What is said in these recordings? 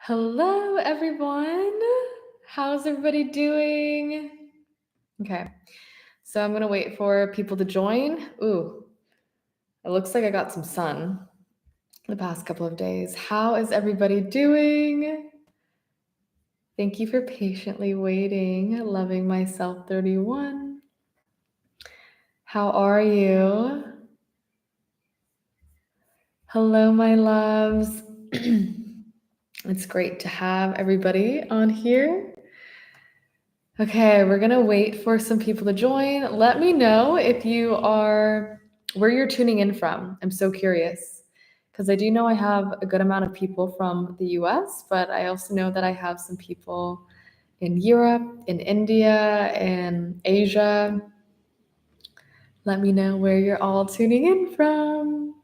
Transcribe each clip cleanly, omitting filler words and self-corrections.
Hello, everyone. How's everybody doing? Okay, so I'm going to wait for people to join. Ooh, it looks like I got some sun the past couple of days. How is everybody doing? Thank you for patiently waiting. Loving myself 31. How are you? Hello, my loves. It's great to have everybody on here. Okay, we're gonna wait for some people to join. Let me know if you are where you're tuning in from. I'm so curious because I do know I have a good amount of people from the US, but I also know that I have some people in Europe, in India, in Asia. Let me know where you're all tuning in from.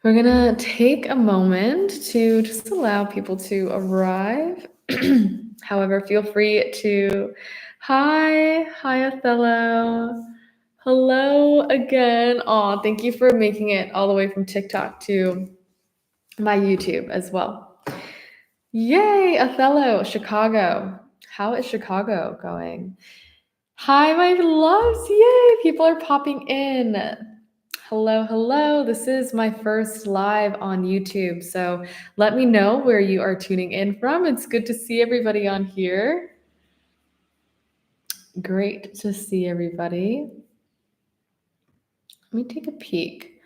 We're gonna take a moment to just allow people to arrive. However, feel free to, hi Othello. Hello again. Aw, thank you for making it all the way from TikTok to my YouTube as well. Yay, Othello, Chicago. How is Chicago going? Hi, my loves. Yay, people are popping in. Hello. This is my first live on YouTube. So let me know where you are tuning in from. It's good to see everybody on here. Great to see everybody. Let me take a peek.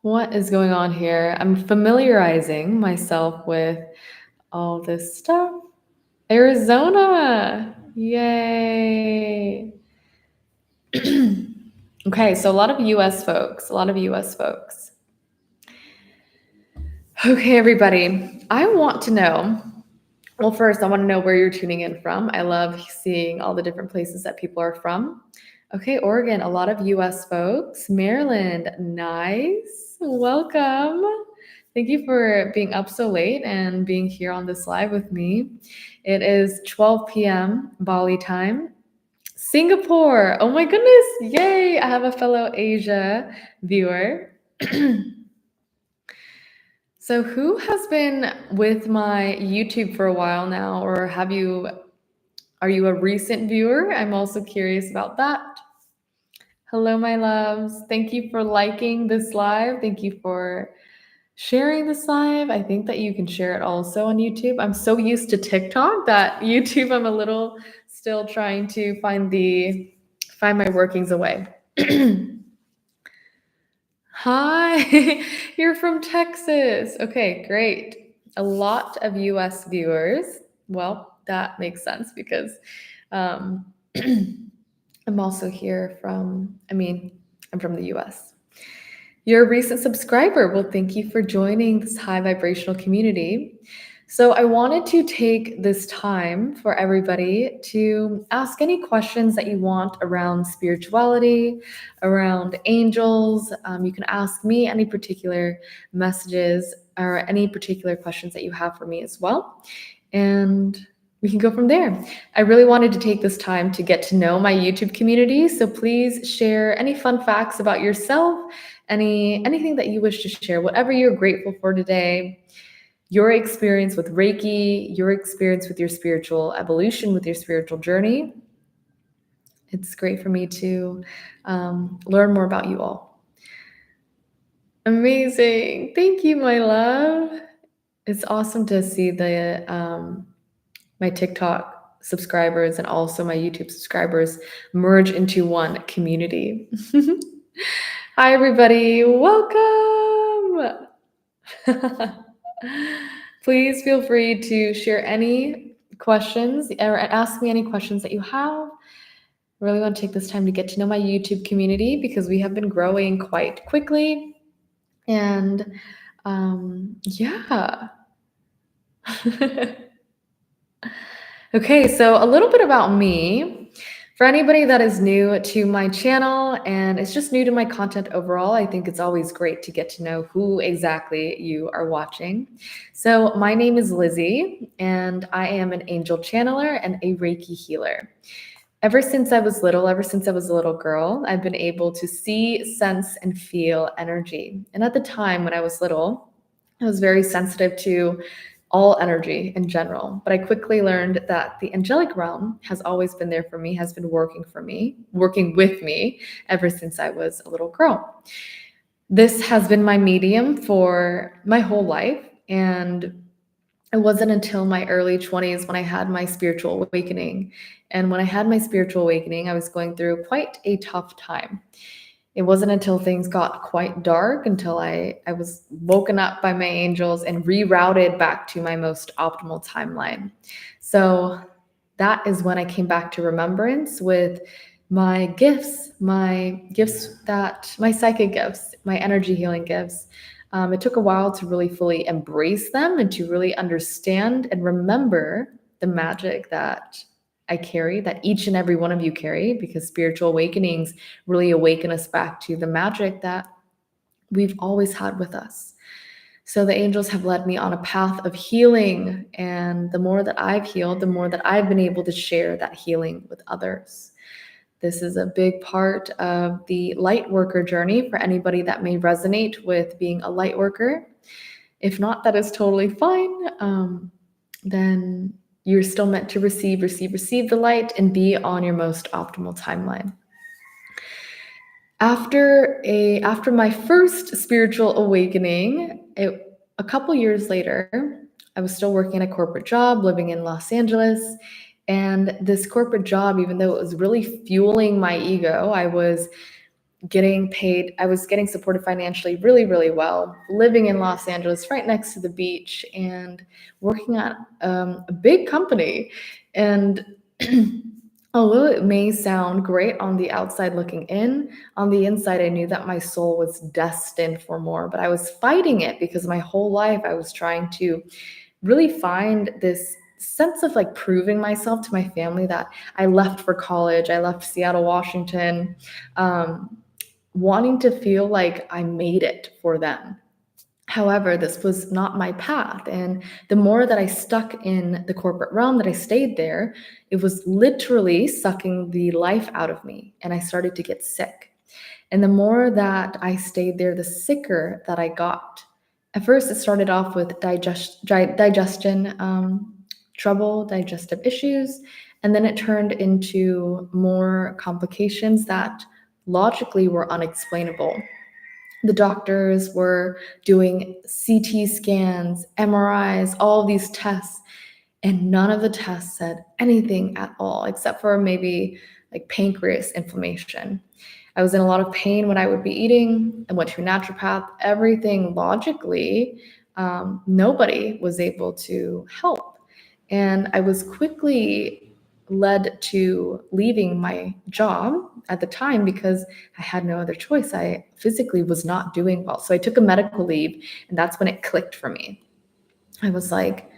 What is going on here? I'm familiarizing myself with all this stuff. Arizona. Yay. Okay, so a lot of US folks. Okay, everybody. I want to know, well, first, I want to know where you're tuning in from. I love seeing all the different places that people are from. Okay, Oregon, a lot of US folks. Maryland, nice. Welcome. Thank you for being up so late and being here on this live with me. It is 12 p.m. Bali time. Singapore, oh my goodness, yay! I have a fellow Asia viewer. So who has been with my YouTube for a while now, or are you a recent viewer? I'm also curious about that. Hello, my loves. Thank you for liking this live. Thank you for sharing this live. I think that you can share it also on YouTube. I'm so used to TikTok that YouTube, I'm a little still trying to find my workings away. Hi, you're from Texas. Okay, great. A lot of US viewers. Well, that makes sense because I'm also here I'm from the US. You're a recent subscriber. Well, thank you for joining this high vibrational community. So I wanted to take this time for everybody to ask any questions that you want around spirituality, around angels. You can ask me any particular messages or any particular questions that you have for me as well. And we can go from there. I really wanted to take this time to get to know my YouTube community. So please share any fun facts about yourself, anything that you wish to share, whatever you're grateful for today. Your experience with Reiki, your experience with your spiritual evolution, with your spiritual journey. It's great for me to learn more about you all. Amazing. Thank you, my love. It's awesome to see my TikTok subscribers and also my YouTube subscribers merge into one community. Hi, everybody. Welcome. Please feel free to share any questions or ask me any questions that you have. I really want to take this time to get to know my YouTube community because we have been growing quite quickly. And yeah. Okay, so a little bit about me. For anybody that is new to my channel and is just new to my content overall, I think it's always great to get to know who exactly you are watching. So my name is Lizzie, and I am an angel channeler and a Reiki healer. Ever since I was little, ever since I was a little girl, I've been able to see, sense, and feel energy. And at the time when I was little, I was very sensitive to all energy in general. But I quickly learned that the angelic realm has always been there for me, has been working for me, working with me ever since I was a little girl. This has been my medium for my whole life. And it wasn't until my early 20s when I had my spiritual awakening. And when I had my spiritual awakening, I was going through quite a tough time. It wasn't until things got quite dark until I was woken up by my angels and rerouted back to my most optimal timeline. So that is when I came back to remembrance with my gifts that my psychic gifts, my energy healing gifts. It took a while to really fully embrace them and to really understand and remember the magic that I carry, that each and every one of you carry, because spiritual awakenings really awaken us back to the magic that we've always had with us. So the angels have led me on a path of healing. And the more that I've healed, the more that I've been able to share that healing with others. This is a big part of the light worker journey for anybody that may resonate with being a light worker. If not, that is totally fine. Then you're still meant to receive the light and be on your most optimal timeline. After my first spiritual awakening, a couple years later, I was still working at a corporate job, living in Los Angeles. And this corporate job, even though it was really fueling my ego, I was getting paid, I was getting supported financially really, really well, living in Los Angeles right next to the beach and working at a big company. And although it may sound great on the outside looking in, on the inside, I knew that my soul was destined for more, but I was fighting it because my whole life I was trying to really find this sense of like proving myself to my family that I left for college. I left Seattle, Washington, wanting to feel like I made it for them. However, this was not my path. And the more that I stuck in the corporate realm, that I stayed there, it was literally sucking the life out of me. And I started to get sick. And the more that I stayed there, the sicker that I got. At first, it started off with digestion trouble, digestive issues. And then it turned into more complications that logically were unexplainable. The doctors were doing CT scans, MRIs, all these tests, and none of the tests said anything at all, except for maybe like pancreas inflammation. I was in a lot of pain when I would be eating. I went to a naturopath. Everything logically, nobody was able to help. And I was quickly led to leaving my job at the time because I had no other choice. I physically was not doing well. So I took a medical leave, and that's when it clicked for me. I was like,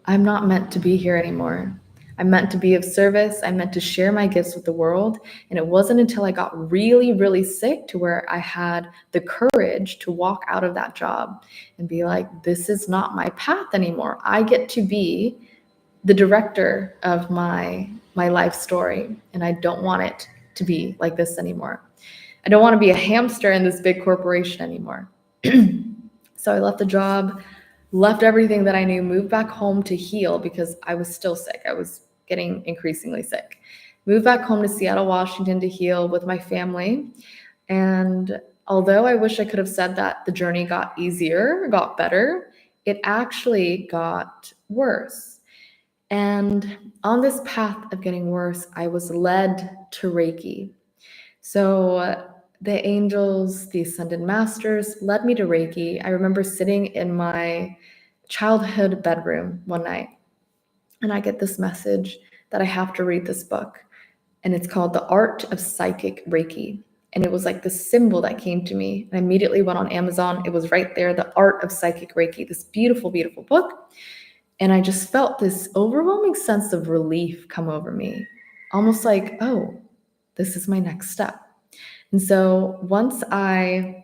I'm not meant to be here anymore. I'm meant to be of service. I'm meant to share my gifts with the world. And it wasn't until I got really, really sick to where I had the courage to walk out of that job and be like, this is not my path anymore. I get to be the director of my life story, and I don't want it to be like this anymore. I don't want to be a hamster in this big corporation anymore. So I left the job, left everything that I knew, moved back home to heal because I was still sick. I was getting increasingly sick. Moved back home to Seattle, Washington to heal with my family. And although I wish I could have said that the journey got easier, got better, it actually got worse. And on this path of getting worse, I was led to Reiki. So the angels, the ascended masters led me to Reiki. I remember sitting in my childhood bedroom one night, and I get this message that I have to read this book. And it's called The Art of Psychic Reiki. And it was like the symbol that came to me. And I immediately went on Amazon. It was right there, The Art of Psychic Reiki, this beautiful, beautiful book. And I just felt this overwhelming sense of relief come over me, almost like, oh, this is my next step. And so once I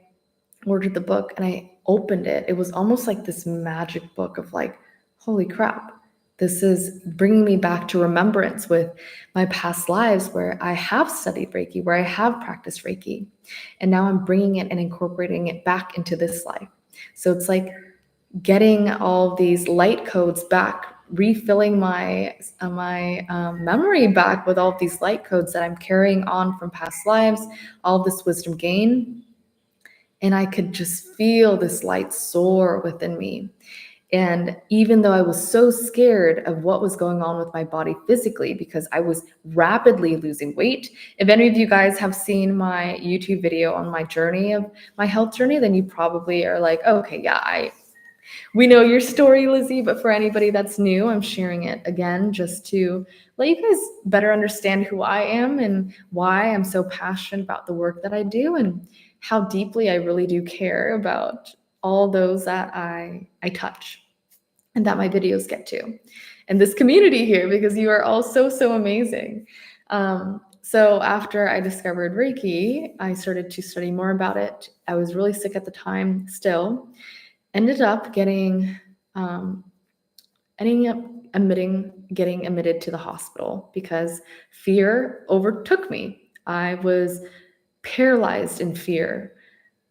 ordered the book and I opened it, it was almost like this magic book of like, holy crap, This is bringing me back to remembrance with my past lives where I have studied Reiki, where I have practiced Reiki. And now I'm bringing it and incorporating it back into this life. So it's like getting all these light codes back, refilling my memory back with all of these light codes that I'm carrying on from past lives, all of this wisdom gain. And I could just feel this light soar within me. And even though I was so scared of what was going on with my body physically, because I was rapidly losing weight, if any of you guys have seen my YouTube video on my journey of my health journey, then you probably are like, oh, okay, yeah, we know your story, Lizzie, but for anybody that's new, I'm sharing it again just to let you guys better understand who I am and why I'm so passionate about the work that I do and how deeply I really do care about all those that I touch and that my videos get to. And this community here, because you are all so amazing. So after I discovered Reiki, I started to study more about it. I was really sick at the time still. Ended up getting getting admitted to the hospital because fear overtook me. I was paralyzed in fear,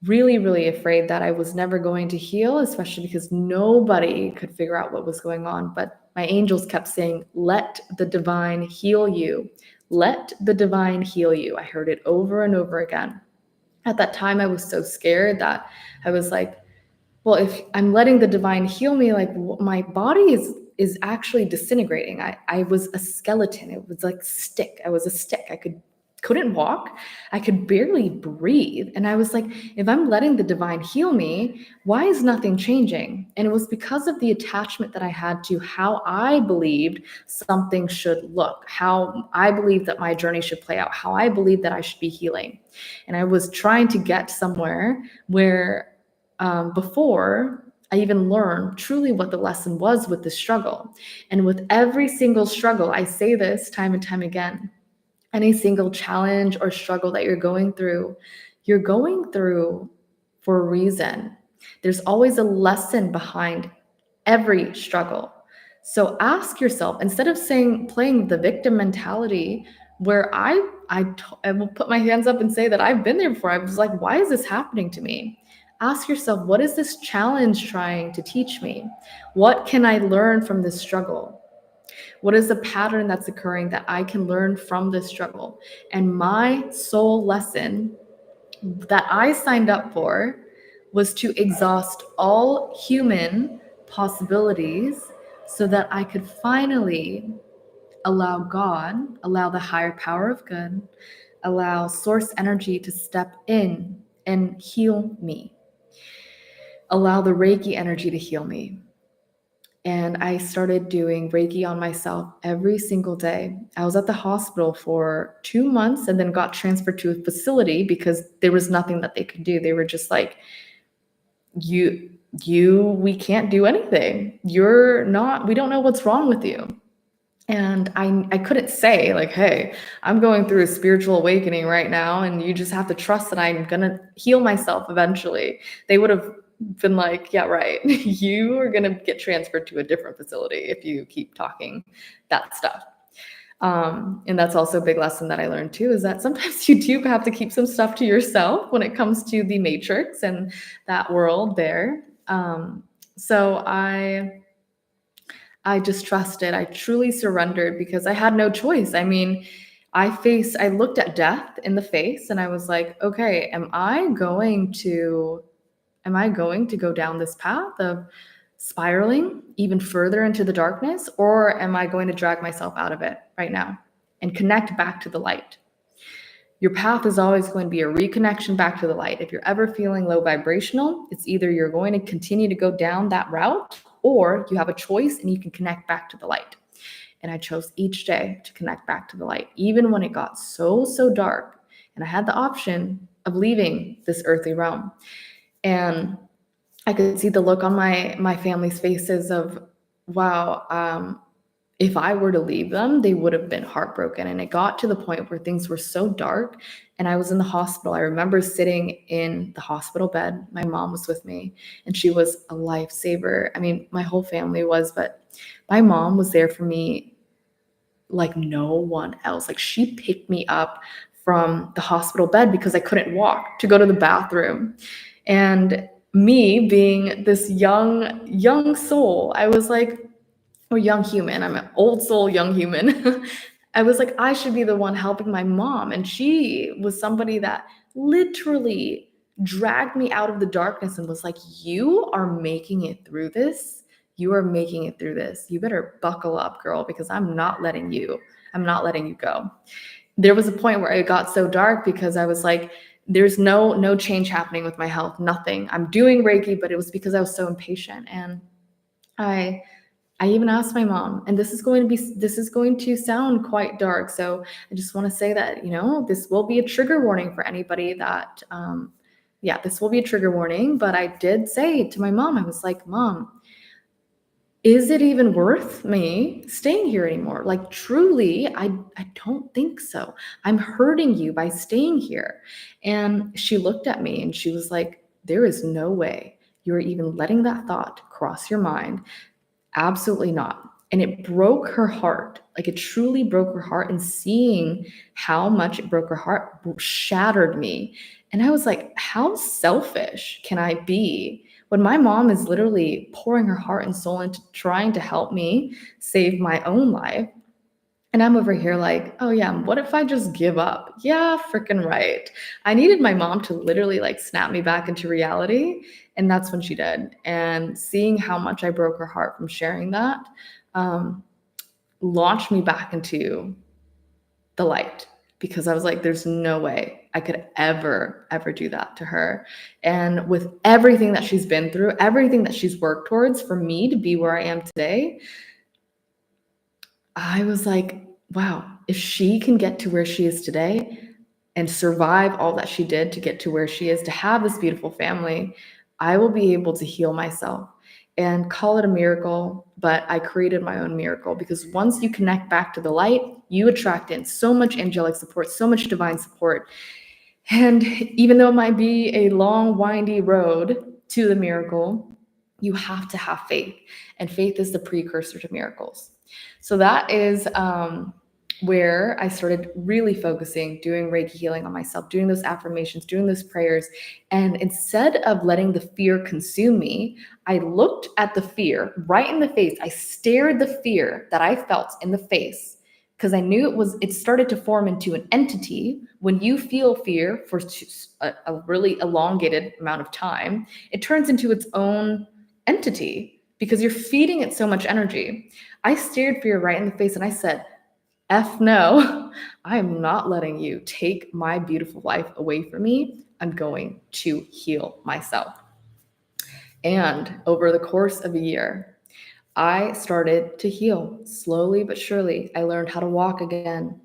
really afraid that I was never going to heal, especially because nobody could figure out what was going on. But my angels kept saying, let the divine heal you. Let the divine heal you. I heard it over and over again. At that time, I was so scared that I was like, well, if I'm letting the divine heal me, like my body is actually disintegrating. I was a skeleton. It was like stick. I was a stick. I couldn't walk. I could barely breathe. And I was like, if I'm letting the divine heal me, why is nothing changing? And it was because of the attachment that I had to how I believed something should look, how I believed that my journey should play out, how I believed that I should be healing. And I was trying to get somewhere where before I even learned truly what the lesson was with the struggle. And with every single struggle, I say this time and time again, any single challenge or struggle that you're going through for a reason. There's always a lesson behind every struggle. So ask yourself, instead of playing the victim mentality, where I will put my hands up and say that I've been there before. I was like, why is this happening to me? Ask yourself, what is this challenge trying to teach me? What can I learn from this struggle? What is the pattern that's occurring that I can learn from this struggle? And my soul lesson that I signed up for was to exhaust all human possibilities so that I could finally allow God, allow the higher power of good, allow source energy to step in and heal me. Allow the Reiki energy to heal me. And I started doing Reiki on myself every single day. I was at the hospital for 2 months and then got transferred to a facility because there was nothing that they could do. They were just like, we can't do anything. We don't know what's wrong with you. And I couldn't say like, hey, I'm going through a spiritual awakening right now, and you just have to trust that I'm going to heal myself eventually. They would have been like, yeah, right. You are going to get transferred to a different facility if you keep talking that stuff. And that's also a big lesson that I learned too, is that sometimes you do have to keep some stuff to yourself when it comes to the matrix and that world there. So I just trusted. I truly surrendered because I had no choice. I mean, I looked at death in the face and I was like, okay, am I going to go down this path of spiraling even further into the darkness, or am I going to drag myself out of it right now and connect back to the light? Your path is always going to be a reconnection back to the light. If you're ever feeling low vibrational, it's either you're going to continue to go down that route, or you have a choice and you can connect back to the light. And I chose each day to connect back to the light, even when it got so dark and I had the option of leaving this earthly realm. And I could see the look on my family's faces of, wow, if I were to leave them, they would have been heartbroken. And it got to the point where things were so dark and I was in the hospital. I remember sitting in the hospital bed. My mom was with me and she was a lifesaver. I mean, my whole family was, but my mom was there for me like no one else. Like she picked me up from the hospital bed because I couldn't walk to go to the bathroom. And me being this young soul, I was like, or young human, I'm an old soul, young human. I was like, I should be the one helping my mom. And she was somebody that literally dragged me out of the darkness and was like, you are making it through this. You are making it through this. You better buckle up, girl, because I'm not letting you go. There was a point where it got so dark because I was like, there's no change happening with my health, nothing. I'm doing Reiki, but it was because I was so impatient. And I even asked my mom, and this is going to sound quite dark. So I just want to say that, this will be a trigger warning for anybody that, this will be a trigger warning. But I did say to my mom, I was like, Mom, is it even worth me staying here anymore? Like, truly, I don't think so. I'm hurting you by staying here. And she looked at me and she was like, there is no way you're even letting that thought cross your mind. Absolutely not. And it broke her heart. Like, it truly broke her heart. And seeing how much it broke her heart shattered me. And I was like, how selfish can I be when my mom is literally pouring her heart and soul into trying to help me save my own life? And I'm over here like, oh yeah, what if I just give up? Yeah, freaking right. I needed my mom to literally like snap me back into reality. And that's when she did. And seeing how much I broke her heart from sharing that launched me back into the light, because I was like, there's no way I could ever do that to her. And with everything that she's been through, everything that she's worked towards for me to be where I am today, I was like, wow, if she can get to where she is today and survive all that she did to get to where she is, to have this beautiful family, I will be able to heal myself. And call it a miracle, but I created my own miracle, because once you connect back to the light, you attract in so much angelic support, so much divine support. And even though it might be a long, windy road to the miracle, you have to have faith. And faith is the precursor to miracles. So that is where I started really focusing, doing Reiki healing on myself, doing those affirmations, doing those prayers. And instead of letting the fear consume me, I looked at the fear right in the face. I stared the fear that I felt in the face, because I knew it started to form into an entity. When you feel fear for a really elongated amount of time, it turns into its own entity because you're feeding it so much energy. I stared fear right in the face and I said, F no, I am not letting you take my beautiful life away from me. I'm going to heal myself. And over the course of a year, I started to heal slowly but surely. I learned how to walk again.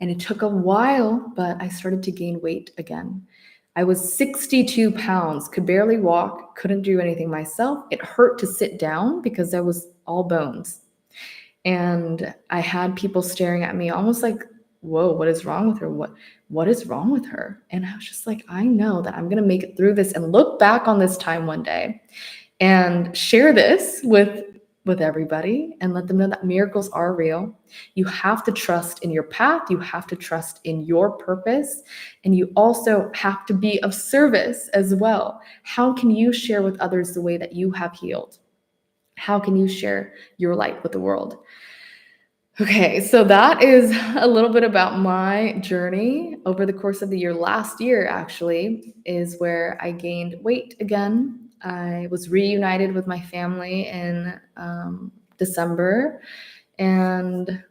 And it took a while, but I started to gain weight again. I was 62 pounds, could barely walk, couldn't do anything myself. It hurt to sit down because I was all bones. And I had people staring at me almost like, whoa, what is wrong with her? What is wrong with her? And I was just like, I know that I'm going to make it through this and look back on this time one day and share this with everybody and let them know that miracles are real. You have to trust in your path. You have to trust in your purpose. And you also have to be of service as well. How can you share with others the way that you have healed? How can you share your light with the world? Okay, so that is a little bit about my journey over the course of the year. Last year, actually, is where I gained weight again. I was reunited with my family in December and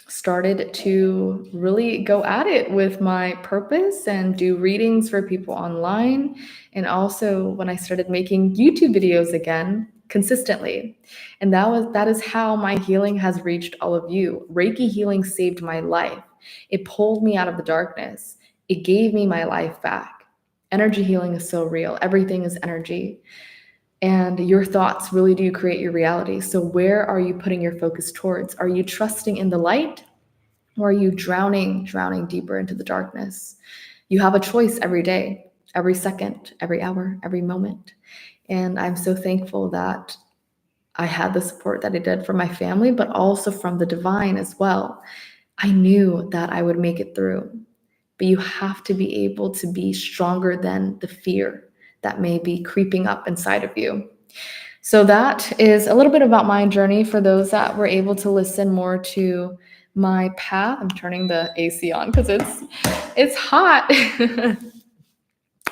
started to really go at it with my purpose and do readings for people online. And also when I started making YouTube videos again consistently. And that is how my healing has reached all of you. Reiki healing saved my life. It pulled me out of the darkness. It gave me my life back. Energy healing is so real. Everything is energy. And your thoughts really do create your reality. So where are you putting your focus towards? Are you trusting in the light, or are you drowning deeper into the darkness? You have a choice every day, every second, every hour, every moment. And I'm so thankful that I had the support that I did from my family, but also from the divine as well. I knew that I would make it through. But you have to be able to be stronger than the fear that may be creeping up inside of you. So that is a little bit about my journey for those that were able to listen more to my path. I'm turning the AC on because it's hot.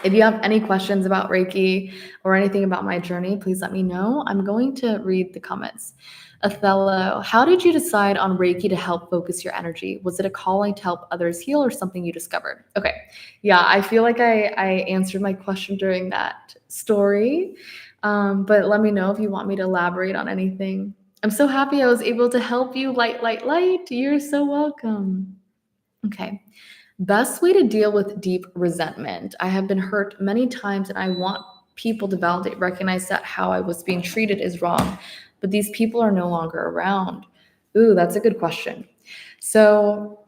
If you have any questions about Reiki or anything about my journey, please let me know. I'm going to read the comments. Othello, how did you decide on Reiki to help focus your energy? Was it a calling to help others heal or something you discovered? Okay. Yeah, I feel like I answered my question during that story. But let me know if you want me to elaborate on anything. I'm so happy I was able to help you. Light, light, light. You're so welcome. Okay. Best way to deal with deep resentment. I have been hurt many times and I want people to validate, recognize that how I was being treated is wrong, but these people are no longer around. Ooh, that's a good question. So,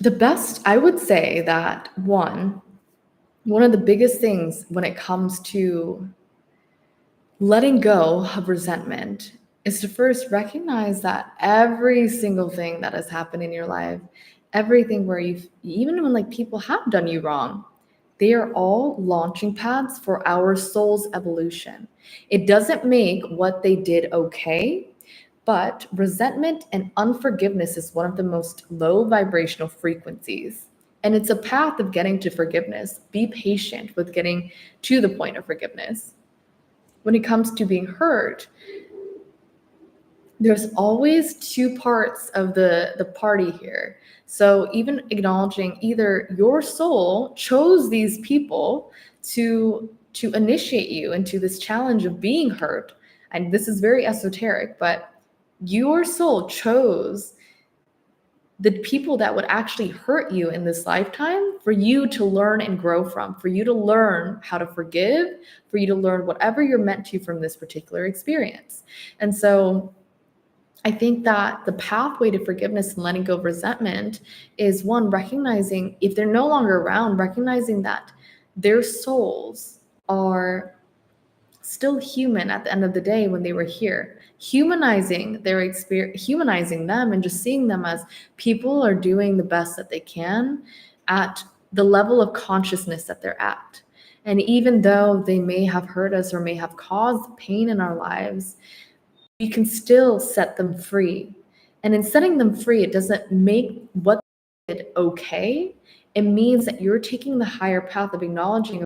the best, I would say that one of the biggest things when it comes to letting go of resentment is to first recognize that every single thing that has happened in your life, everything where even when like people have done you wrong, they are all launching pads for our soul's evolution. It doesn't make what they did okay, but resentment and unforgiveness is one of the most low vibrational frequencies. And it's a path of getting to forgiveness. Be patient with getting to the point of forgiveness. When it comes to being hurt, there's always two parts of the party here. So even acknowledging either your soul chose these people to initiate you into this challenge of being hurt, and this is very esoteric, but your soul chose the people that would actually hurt you in this lifetime for you to learn and grow from, for you to learn how to forgive, for you to learn whatever you're meant to from this particular experience. And so I think that the pathway to forgiveness and letting go of resentment is one, recognizing if they're no longer around, recognizing that their souls are still human at the end of the day when they were here, humanizing their experience, humanizing them and just seeing them as people are doing the best that they can at the level of consciousness that they're at. And even though they may have hurt us or may have caused pain in our lives, we can still set them free. And in setting them free, it doesn't make what they did okay. It means that you're taking the higher path of acknowledging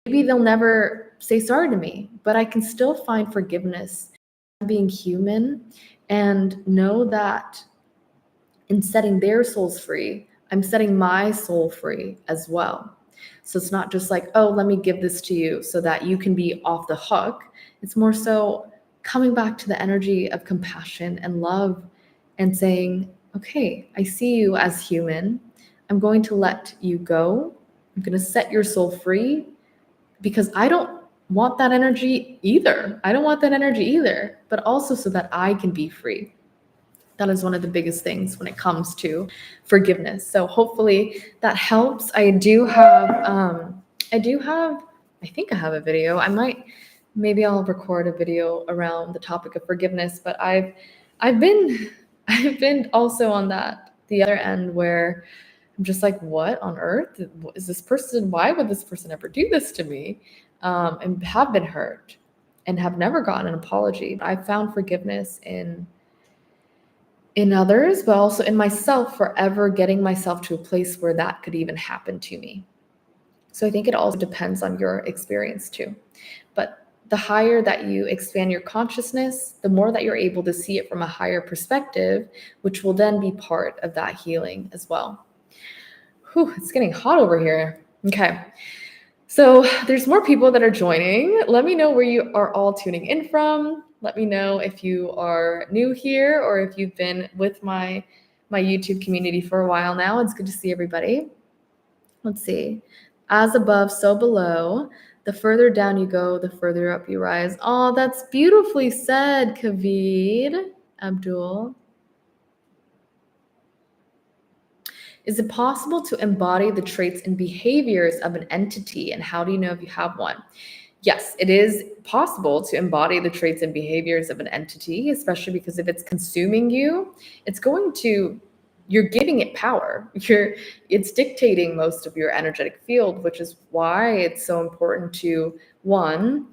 maybe they'll never say sorry to me, but I can still find forgiveness being human and know that in setting their souls free, I'm setting my soul free as well. So it's not just like, oh, let me give this to you so that you can be off the hook. It's more so coming back to the energy of compassion and love and saying, okay, I see you as human. I'm going to let you go. I'm going to set your soul free because I don't want that energy either. I don't want that energy either, but also so that I can be free. That is one of the biggest things when it comes to forgiveness. So hopefully that helps. I think I have a video. Maybe I'll record a video around the topic of forgiveness, but I've been I've been also on the other end where I'm just like, what on earth is this person? Why would this person ever do this to me? And have been hurt and have never gotten an apology. I found forgiveness in others, but also in myself, forever getting myself to a place where that could even happen to me. So I think it also depends on your experience too. But the higher that you expand your consciousness, the more that you're able to see it from a higher perspective, which will then be part of that healing as well. Whew, it's getting hot over here. Okay. So there's more people that are joining. Let me know where you are all tuning in from. Let me know if you are new here or if you've been with my YouTube community for a while now. It's good to see everybody. Let's see. As above, so below. The further down you go, the further up you rise. Oh, that's beautifully said, Kavid Abdul. Is it possible to embody the traits and behaviors of an entity? And how do you know if you have one? yes, it is possible to embody the traits and behaviors of an entity, especially because if it's consuming you, it's going to, you're giving it power. It's dictating most of your energetic field, which is why it's so important to, one,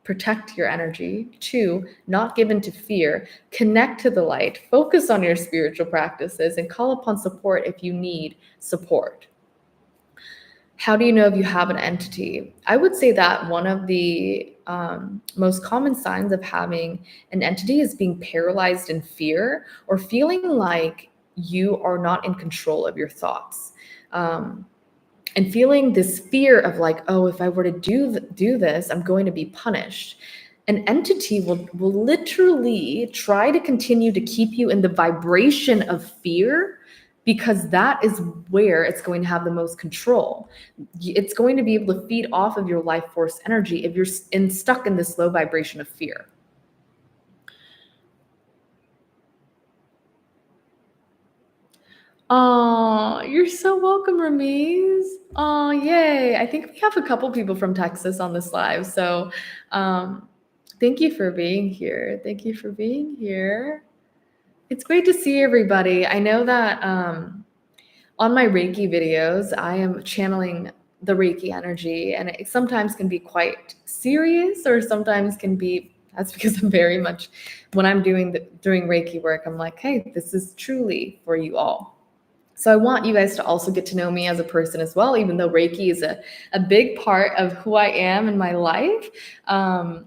protect your energy, two, not give into fear, connect to the light, focus on your spiritual practices, and call upon support if you need support. How do you know if you have an entity? I would say that one of the most common signs of having an entity is being paralyzed in fear or feeling like you are not in control of your thoughts. And feeling this fear of like, oh, if I were to do this, I'm going to be punished. An entity will literally try to continue to keep you in the vibration of fear because that is where it's going to have the most control. It's going to be able to feed off of your life force energy if you're stuck in this low vibration of fear. Oh, you're so welcome, Ramiz. Oh, yay. I think we have a couple people from Texas on this live. So thank you for being here. Thank you for being here. It's great to see everybody. I know that on my Reiki videos, I am channeling the Reiki energy, and it sometimes can be quite serious or sometimes can be, that's because I'm very much, when I'm doing Reiki work, I'm like, hey, this is truly for you all. So I want you guys to also get to know me as a person as well, even though Reiki is a big part of who I am in my life. I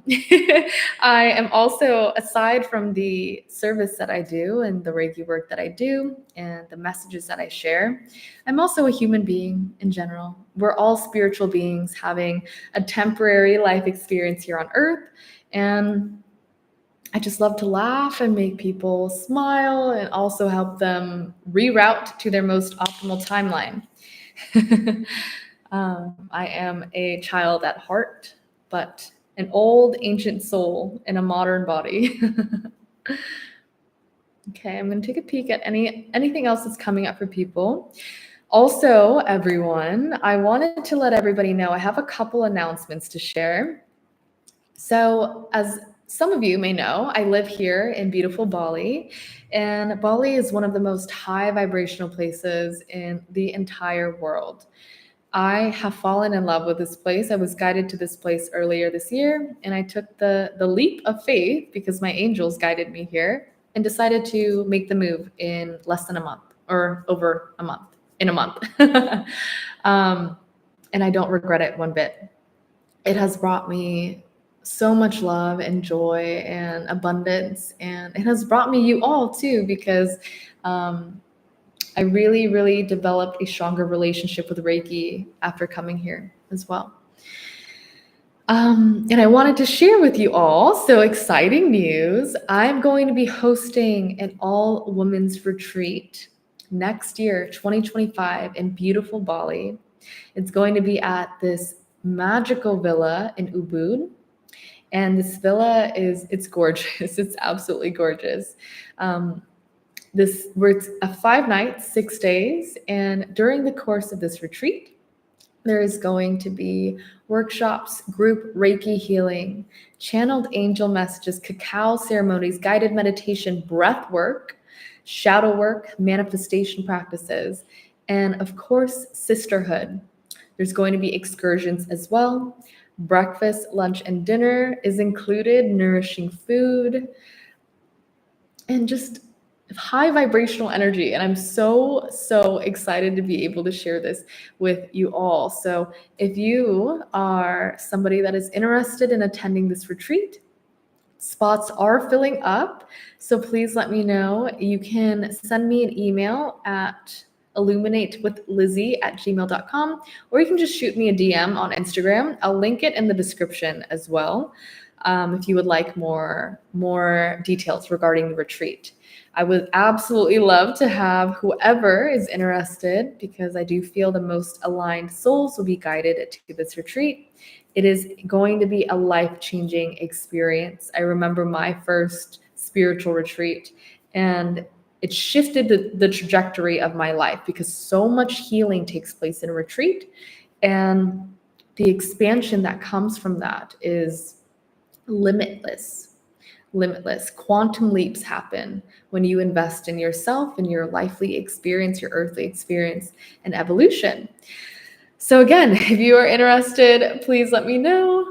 am also, aside from the service that I do and the Reiki work that I do and the messages that I share, I'm also a human being in general. We're all spiritual beings having a temporary life experience here on Earth. And I just love to laugh and make people smile and also help them reroute to their most optimal timeline. I am a child at heart, but an old ancient soul in a modern body. Okay, I'm going to take a peek at anything else that's coming up for people. Also, everyone, I wanted to let everybody know I have a couple announcements to share. So, as some of you may know, I live here in beautiful Bali, and Bali is one of the most high vibrational places in the entire world. I have fallen in love with this place. I was guided to this place earlier this year, and I took the leap of faith because my angels guided me here and decided to make the move in less than a month or over a month, in a month. And I don't regret it one bit. It has brought me so much love and joy and abundance, and it has brought me you all too, because I really, really developed a stronger relationship with Reiki after coming here as well. And I wanted to share with you all, so exciting news. I'm going to be hosting an all women's retreat next year, 2025, in beautiful Bali. It's going to be at this magical villa in Ubud. And this villa it's gorgeous. It's absolutely gorgeous. It's a 5 nights, 6 days. And during the course of this retreat, there is going to be workshops, group Reiki healing, channeled angel messages, cacao ceremonies, guided meditation, breath work, shadow work, manifestation practices, and of course, sisterhood. There's going to be excursions as well. Breakfast, lunch, and dinner is included, nourishing food, and just high vibrational energy. And I'm so, so excited to be able to share this with you all. So if you are somebody that is interested in attending this retreat, spots are filling up. So please let me know. You can send me an email at illuminatewithlizzy@gmail.com, or you can just shoot me a DM on Instagram. I'll link it in the description as well. If you would like more details regarding the retreat. I would absolutely love to have whoever is interested, because I do feel the most aligned souls will be guided to this retreat. It is going to be a life-changing experience. I remember my first spiritual retreat, and it shifted the trajectory of my life, because so much healing takes place in a retreat. And the expansion that comes from that is limitless. Limitless. Quantum leaps happen when you invest in yourself and your lifely experience, your earthly experience, and evolution. So again, if you are interested, please let me know.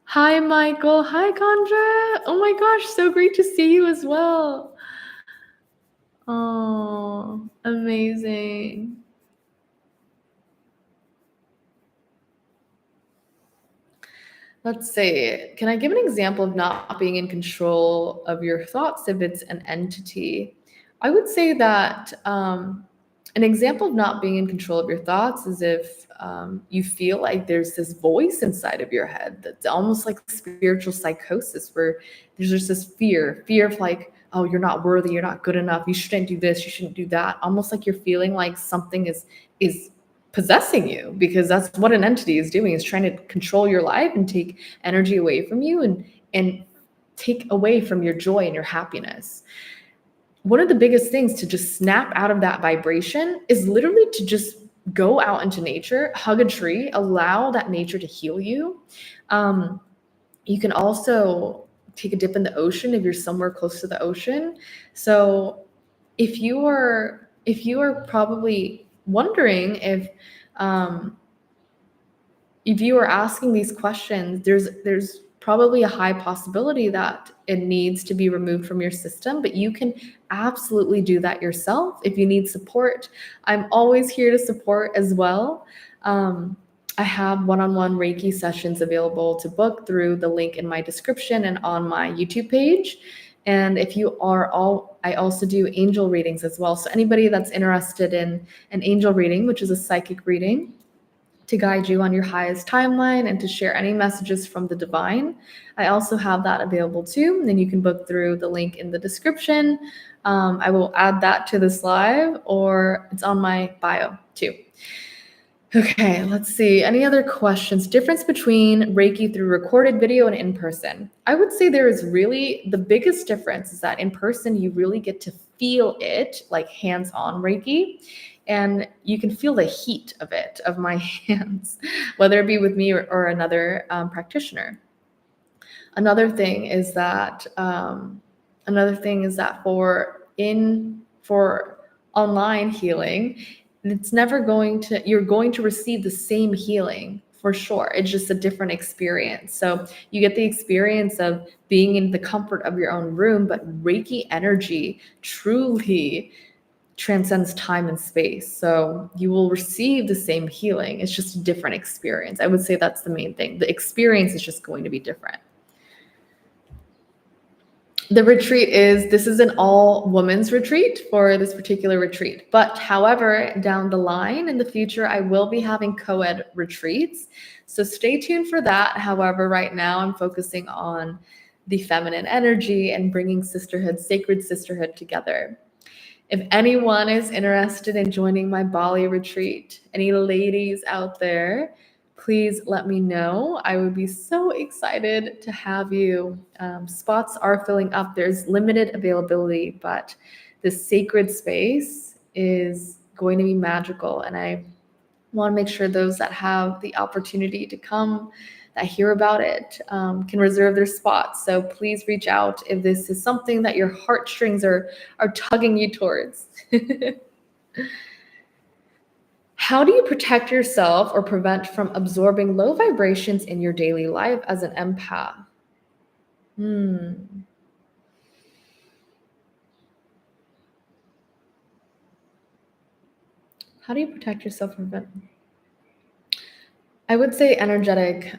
Hi, Michael. Hi, Condra. Oh my gosh, so great to see you as well. Oh, amazing. Let's see. Can I give an example of not being in control of your thoughts if it's an entity? I would say that an example of not being in control of your thoughts is if you feel like there's this voice inside of your head that's almost like spiritual psychosis, where there's just this fear of like, oh, you're not worthy, you're not good enough, you shouldn't do this, you shouldn't do that. Almost like you're feeling like something is possessing you, because that's what an entity is doing, is trying to control your life and take energy away from you and take away from your joy and your happiness. One of the biggest things to just snap out of that vibration is literally to just go out into nature, hug a tree, allow that nature to heal you. You can also take a dip in the ocean if you're somewhere close to the ocean. So if you are probably wondering if you are asking these questions, there's probably a high possibility that it needs to be removed from your system, but you can absolutely do that yourself. If you need support, I'm always here to support as well. I have one-on-one Reiki sessions available to book through the link in my description and on my YouTube page. And if you are I also do angel readings as well. So anybody that's interested in an angel reading, which is a psychic reading, to guide you on your highest timeline and to share any messages from the divine, I also have that available too. And then you can book through the link in the description. I will add that to this live, or it's on my bio too. Okay, let's see. Any other questions? Difference between Reiki through recorded video and in person. I would say there is really, the biggest difference is that in person, you really get to feel it, like hands-on Reiki, and you can feel the heat of it, of my hands, whether it be with me or another practitioner. Another thing is that for online healing, it's never going to, you're going to receive the same healing for sure. It's just a different experience. So you get the experience of being in the comfort of your own room, but Reiki energy truly transcends time and space. So you will receive the same healing. It's just a different experience. I would say that's the main thing. The experience is just going to be different. The retreat this is an all women's retreat for this particular retreat. But however, down the line in the future, I will be having co-ed retreats. So stay tuned for that. However, right now I'm focusing on the feminine energy and bringing sisterhood, sacred sisterhood together. If anyone is interested in joining my Bali retreat, any ladies out there, please let me know. I would be so excited to have you. Spots are filling up. There's limited availability, but this sacred space is going to be magical. And I want to make sure those that have the opportunity to come, that hear about it, can reserve their spots. So please reach out if this is something that your heartstrings are tugging you towards. How do you protect yourself or prevent from absorbing low vibrations in your daily life as an empath? How do you protect yourself from prevent? I would say energetic,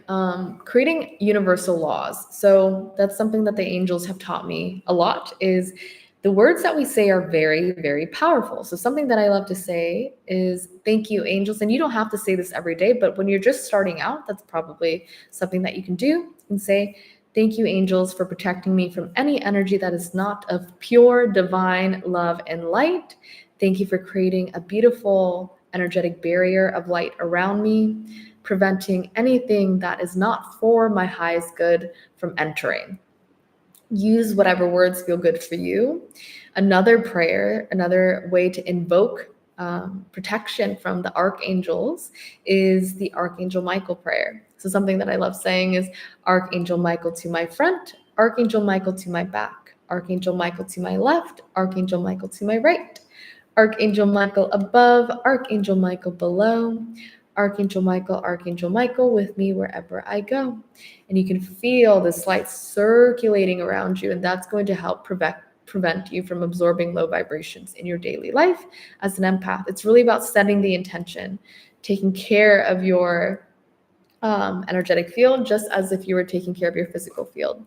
creating universal laws. So that's something that the angels have taught me a lot, is the words that we say are very, very powerful. So something that I love to say is thank you, angels. And you don't have to say this every day, but when you're just starting out, that's probably something that you can do. You can say, thank you, angels, for protecting me from any energy that is not of pure divine love and light. Thank you for creating a beautiful energetic barrier of light around me, preventing anything that is not for my highest good from entering. Use whatever words feel good for you. Another prayer, another way to invoke protection from the archangels is the Archangel Michael prayer. So something that I love saying is Archangel Michael to my front, Archangel Michael to my back, Archangel Michael to my left, Archangel Michael to my right, Archangel Michael above, Archangel Michael below, Archangel Michael with me wherever I go. And you can feel this light circulating around you, and that's going to help prevent you from absorbing low vibrations in your daily life as an empath. It's really about setting the intention, taking care of your energetic field, just as if you were taking care of your physical field.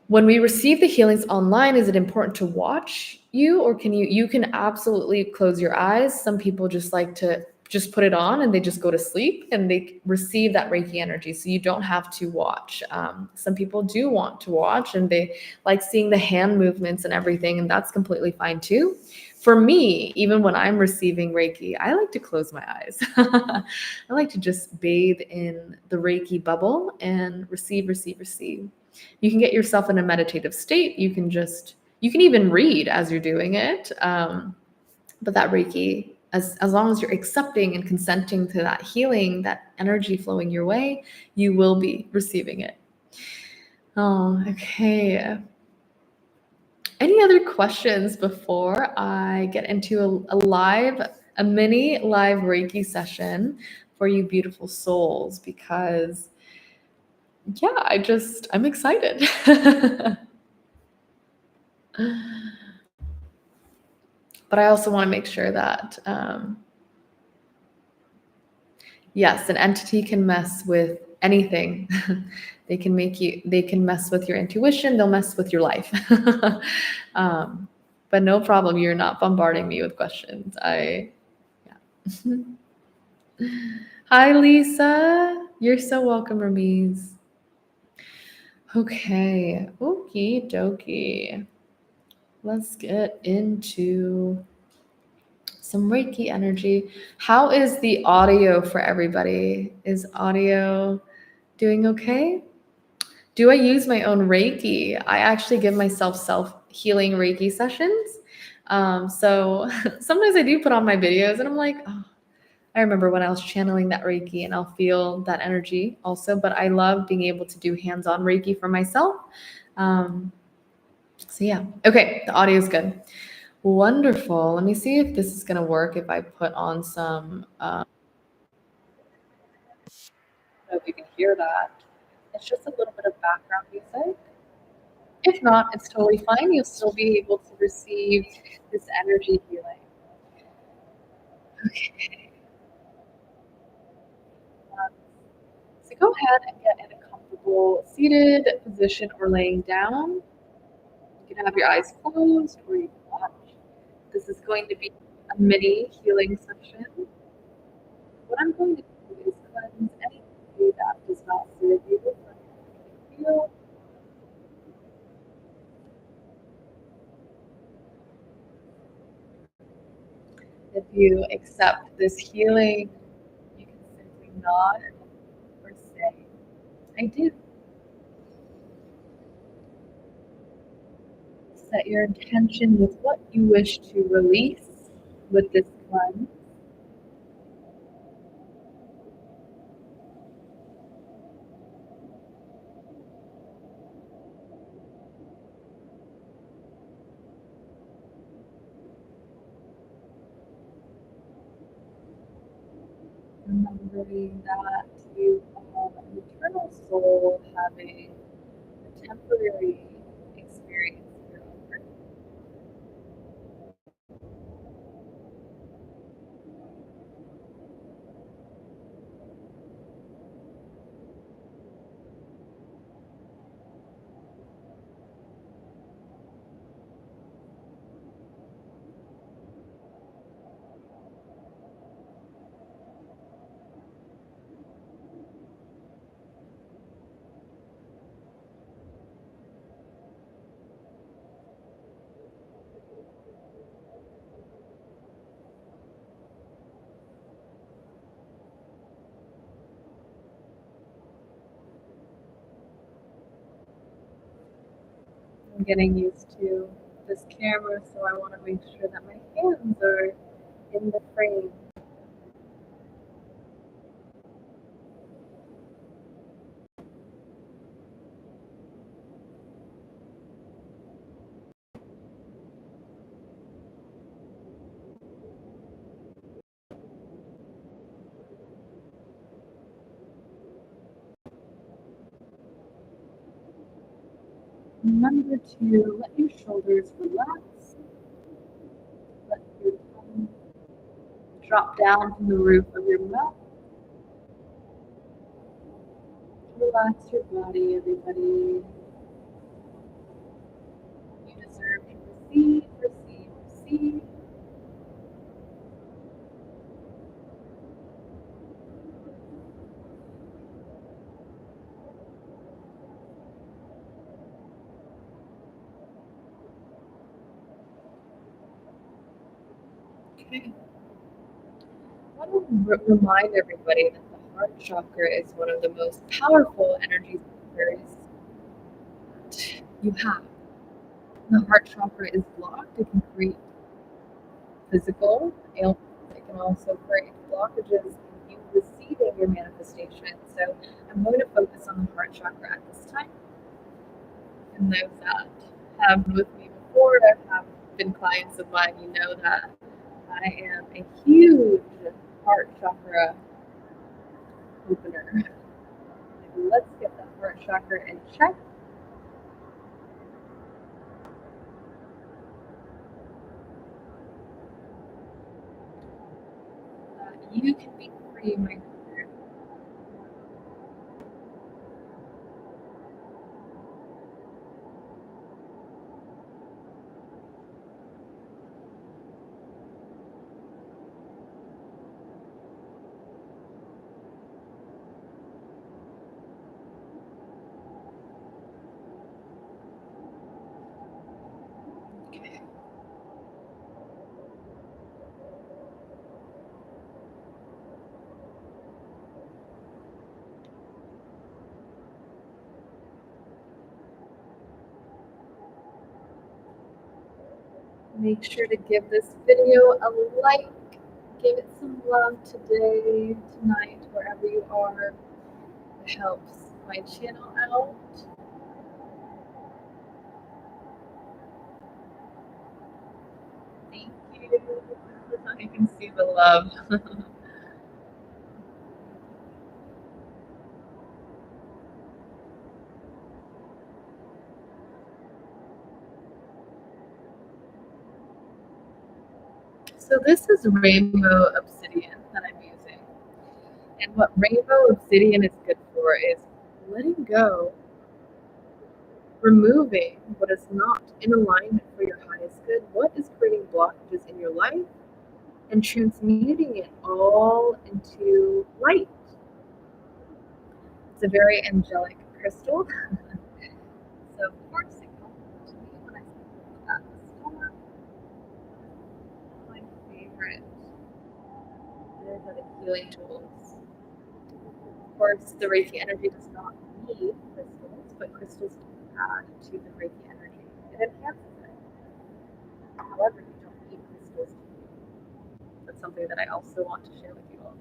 When we receive the healings online, is it important to watch you, or you can absolutely close your eyes. Some people just like to just put it on and they just go to sleep and they receive that Reiki energy. So you don't have to watch. Some people do want to watch and they like seeing the hand movements and everything, and that's completely fine too. For me, even when I'm receiving Reiki, I like to close my eyes. I like to just bathe in the Reiki bubble and receive, receive, receive. You can get yourself in a meditative state. You can even read as you're doing it. But that Reiki, as long as you're accepting and consenting to that healing, that energy flowing your way, you will be receiving it. Oh, okay. Any other questions before I get into a mini live Reiki session for you beautiful souls? Because yeah, I'm excited. But I also want to make sure that, yes, an entity can mess with anything. They can mess with your intuition, they'll mess with your life. But no problem, you're not bombarding me with questions. Yeah. Hi, Lisa. You're so welcome, Ramiz. Okay, okie dokie. Let's get into some Reiki energy. How is the audio for everybody? Is audio doing okay? Do I use my own Reiki? I actually give myself self-healing Reiki sessions. So sometimes I do put on my videos and I'm like, oh, I remember when I was channeling that Reiki and I'll feel that energy also, but I love being able to do hands-on Reiki for myself. So yeah, okay, the audio is good. Wonderful. Let me see if this is going to work if I put on some, I hope you can hear that. It's just a little bit of background music. If not, it's totally fine. You'll still be able to receive this energy healing. Okay. So go ahead and get in a comfortable seated position or laying down. You can have your eyes closed or you can watch. This is going to be a mini healing session. What I'm going to do is cleanse any energy that does not serve you from your field. If you accept this healing, you can simply nod or say, I do. Set your intention with what you wish to release with this cleanse. Remembering that you are an eternal soul having a temporary experience here on earth. I'm getting used to this camera, so I want to make sure that my hands are in the frame. Remember to let your shoulders relax. Let your tongue drop down from the roof of your mouth. Relax your body, everybody. You deserve to receive, receive, receive. Okay. I want to remind everybody that the heart chakra is one of the most powerful energy centers that you have. The heart chakra is blocked. It can create physical ailments. It can also create blockages in you receiving your manifestation. So I'm going to focus on the heart chakra at this time. And those that have been with me before, have been clients of mine, you know that I am a huge heart chakra opener. Let's get the heart chakra in check. You can be free, my dear. Okay. Make sure to give this video a like. Give it some love today, tonight, wherever you are. It helps my channel out. Thank you. I can see the love. So this is rainbow obsidian that I'm using. And what rainbow obsidian is good for is letting go, removing what is not in alignment for your highest good, what is creating blockages in your life, and transmuting it all into light. It's a very angelic crystal. So of course it comes to me when I look at the store. My favorite. These are the healing tools. Of course, the Reiki energy does not need crystals, but crystals do add to the Reiki energy. It enhances it. However, you don't need crystals. That's something that I also want to share with you all.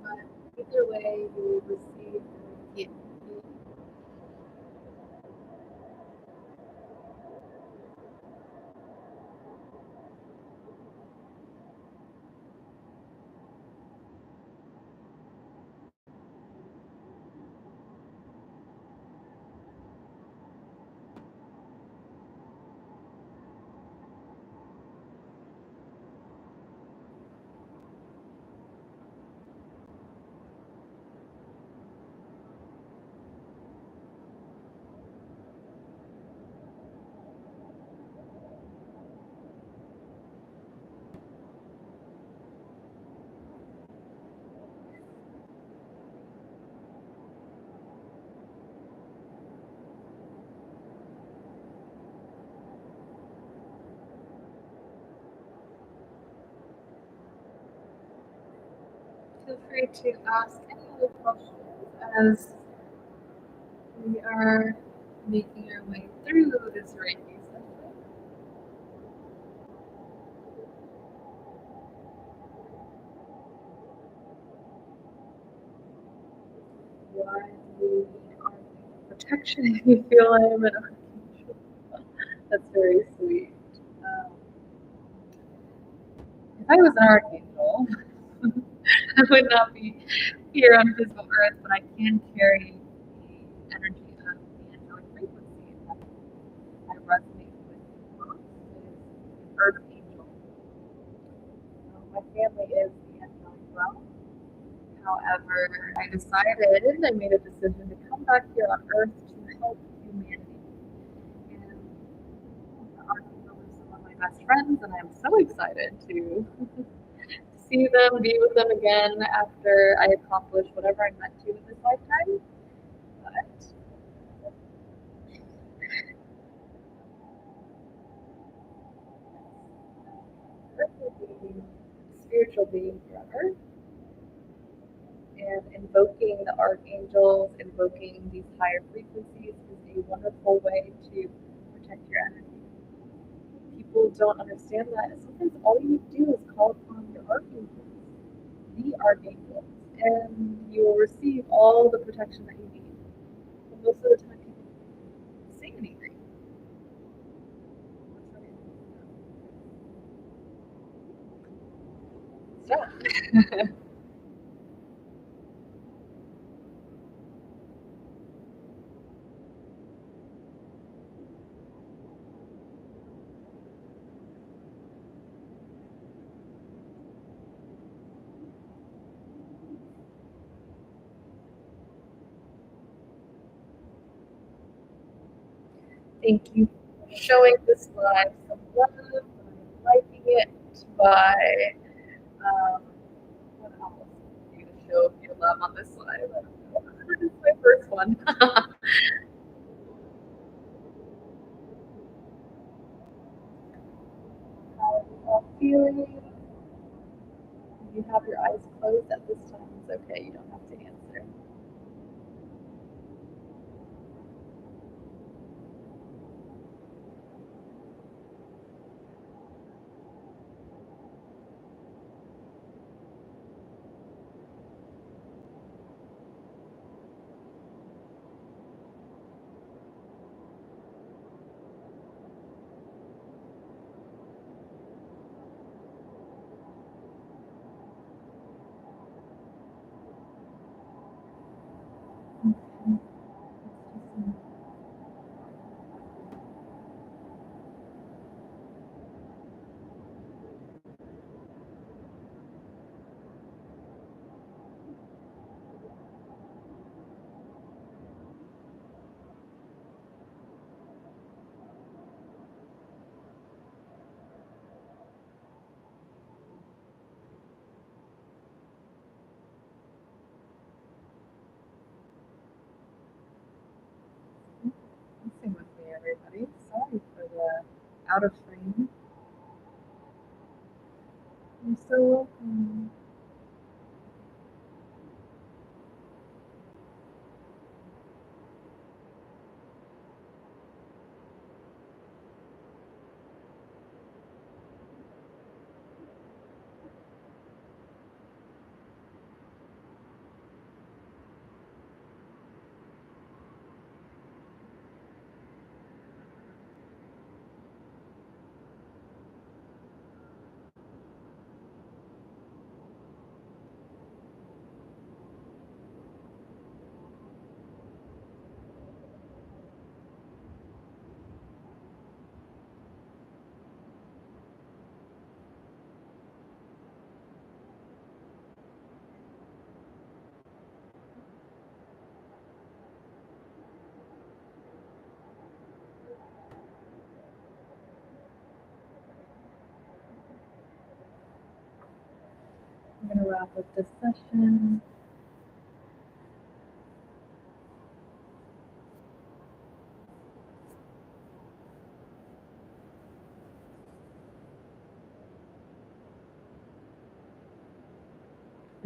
But either way, you will receive the Reiki. free to ask any other questions as we are making our way through this Reiki session. Why do you need protection? You feel I am an archangel. That's very sweet. Um, if I was an archangel, I would not be here on physical earth, but I can carry the energy of the angelic frequency that I resonate with most is earth angel. My family is the angelic realm. However, I made a decision to come back here on earth to help humanity. And the archangel is some of my best friends, and I'm so excited to see them, be with them again after I accomplish whatever I'm meant to in this lifetime. But earthly being, spiritual being forever, and invoking the archangels, invoking these higher frequencies is a wonderful way to protect your energy. People don't understand that. Sometimes all you do is call upon your archangels, the archangels, and you will receive all the protection that you need. But most of the time, people don't say anything. So, thank you for showing this live some love, by liking it, by um, what else do you show your love on this live? I don't know. This is my first one. How are you all feeling? If you have your eyes closed at this time, it's okay. You don't have to answer. Sing with me, everybody. Sorry for the out of frame. You're so welcome. I'm going to wrap up this session.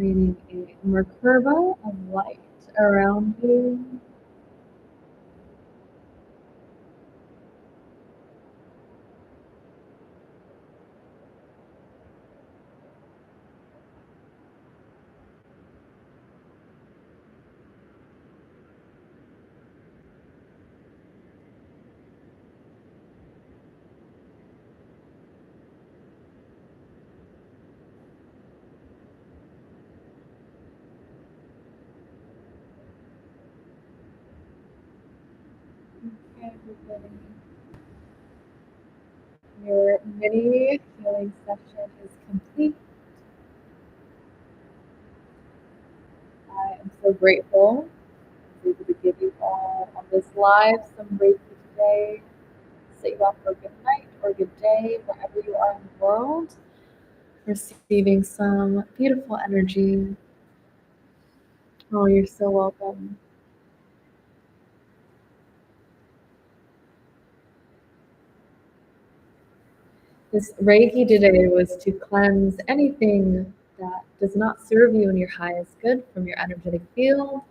creating a Merkaba of light around you. Okay, everybody. Your mini healing session is complete. I am so grateful I was able to give you all on this live some Reiki today. Set you up for a good night or a good day wherever you are in the world. Receiving some beautiful energy. Oh, you're so welcome. This Reiki today was to cleanse anything that does not serve you in your highest good from your energetic field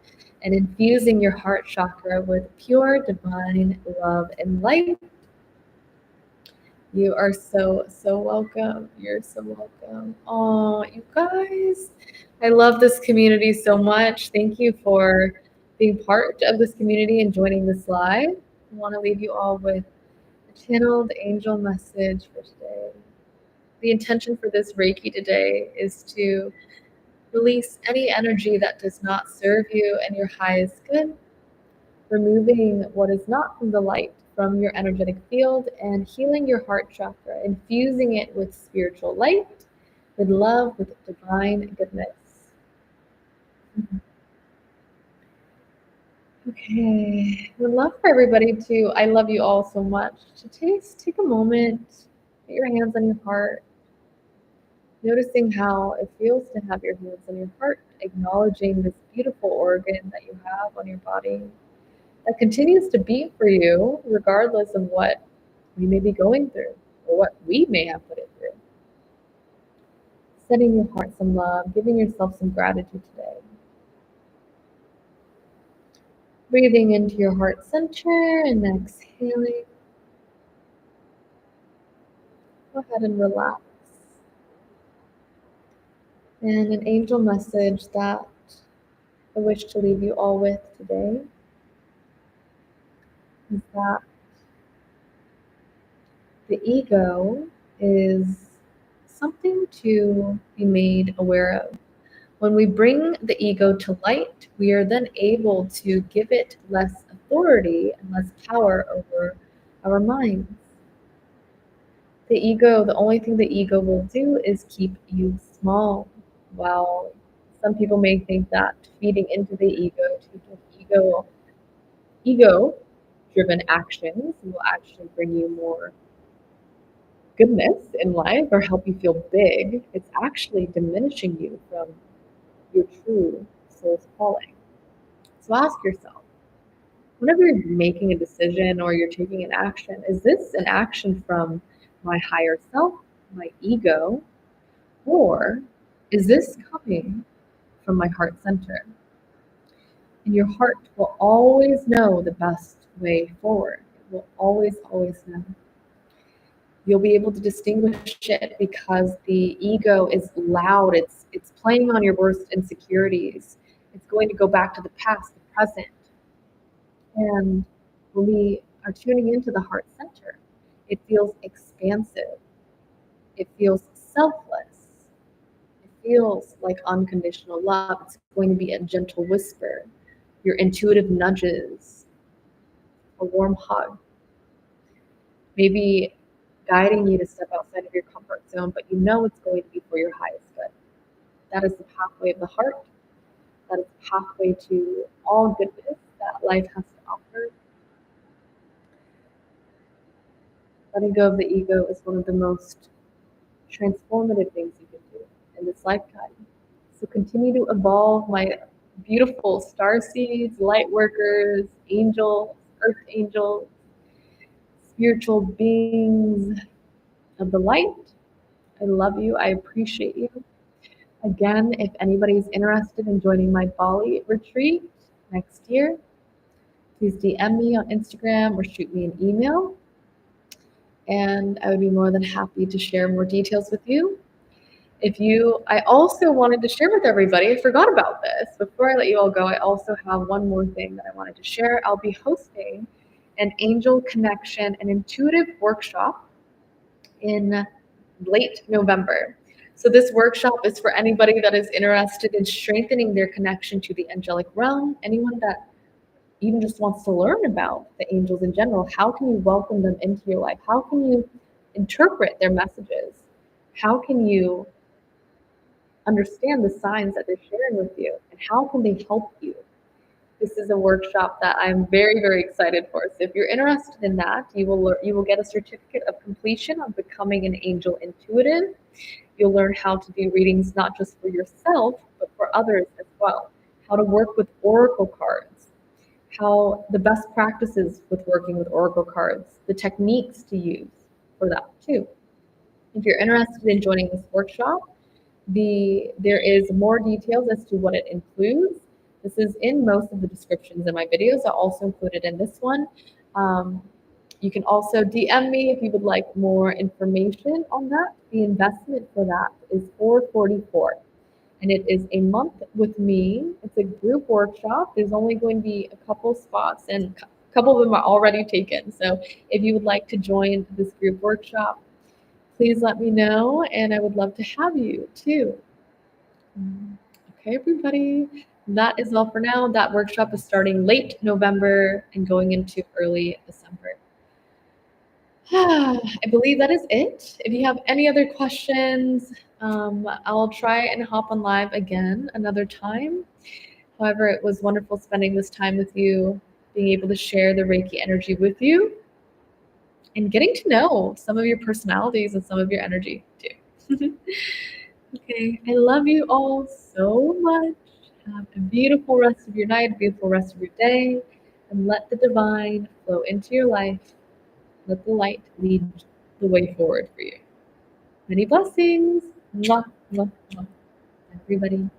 and infusing your heart chakra with pure divine love and light. You are so, so welcome. You're so welcome. Oh, you guys, I love this community so much. Thank you for being part of this community and joining this live. I want to leave you all with a channeled angel message for today. The intention for this Reiki today is to release any energy that does not serve you and your highest good, removing what is not from the light from your energetic field and healing your heart chakra, infusing it with spiritual light, with love, with divine goodness. Okay, would love for everybody to, I love you all so much, to take a moment, put your hands on your heart, noticing how it feels to have your hands on your heart, acknowledging this beautiful organ that you have on your body that continues to beat for you, regardless of what we may be going through or what we may have put it through. Sending your heart some love, giving yourself some gratitude today. Breathing into your heart center and exhaling. Go ahead and relax. And an angel message that I wish to leave you all with today is that the ego is something to be made aware of. When we bring the ego to light, we are then able to give it less authority and less power over our minds. The ego, the only thing the ego will do is keep you small. While some people may think that feeding into the ego to give ego driven actions will actually bring you more goodness in life or help you feel big, it's actually diminishing you from your true soul's calling. So ask yourself, whenever you're making a decision or you're taking an action, is this an action from my higher self, my ego, or is this coming from my heart center? And your heart will always know the best way forward. It will always, always know. You'll be able to distinguish it because the ego is loud. It's playing on your worst insecurities. It's going to go back to the past, the present. And when we are tuning into the heart center, it feels expansive. It feels selfless. It feels like unconditional love. It's going to be a gentle whisper, your intuitive nudges, a warm hug, maybe guiding you to step outside of your comfort zone, but you know it's going to be for your highest good. That is the pathway of the heart. That is the pathway to all goodness that life has to offer. Letting go of the ego is one of the most transformative things you can do in this lifetime. So continue to evolve, my beautiful star seeds, light workers, angels, earth angels, spiritual beings of the light. I love you. I appreciate you. Again, if anybody's interested in joining my Bali retreat next year, please DM me on Instagram or shoot me an email. And I would be more than happy to share more details with you. I also wanted to share with everybody, I forgot about this. Before I let you all go, I also have one more thing that I wanted to share. I'll be hosting an Angel Connection, an intuitive workshop in late November. So this workshop is for anybody that is interested in strengthening their connection to the angelic realm, anyone that even just wants to learn about the angels in general. How can you welcome them into your life? How can you interpret their messages? How can you understand the signs that they're sharing with you? And how can they help you? This is a workshop that I'm very, very excited for. So if you're interested in that, you will get a certificate of completion on becoming an angel intuitive. You'll learn how to do readings not just for yourself, but for others as well. How to work with oracle cards, how the best practices with working with oracle cards, the techniques to use for that too. If you're interested in joining this workshop, there is more details as to what it includes. This is in most of the descriptions in my videos. I'll also include it in this one. Um, you can also DM me if you would like more information on that. The investment for that is $444, and it is a month with me. It's a group workshop. There's only going to be a couple spots, and a couple of them are already taken. So if you would like to join this group workshop, please let me know, and I would love to have you too. Okay, everybody, that is all for now. That workshop is starting late November and going into early December. I believe that is it. If you have any other questions, I'll try and hop on live again another time. However, it was wonderful spending this time with you, being able to share the Reiki energy with you, and getting to know some of your personalities and some of your energy too. Okay, I love you all so much. Have a beautiful rest of your night, a beautiful rest of your day, and let the divine flow into your life. Let the light lead the way forward for you. Many blessings. Mwah, mwah, mwah. Everybody.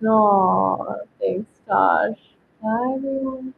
Oh, thanks, Tosh. Bye, everyone.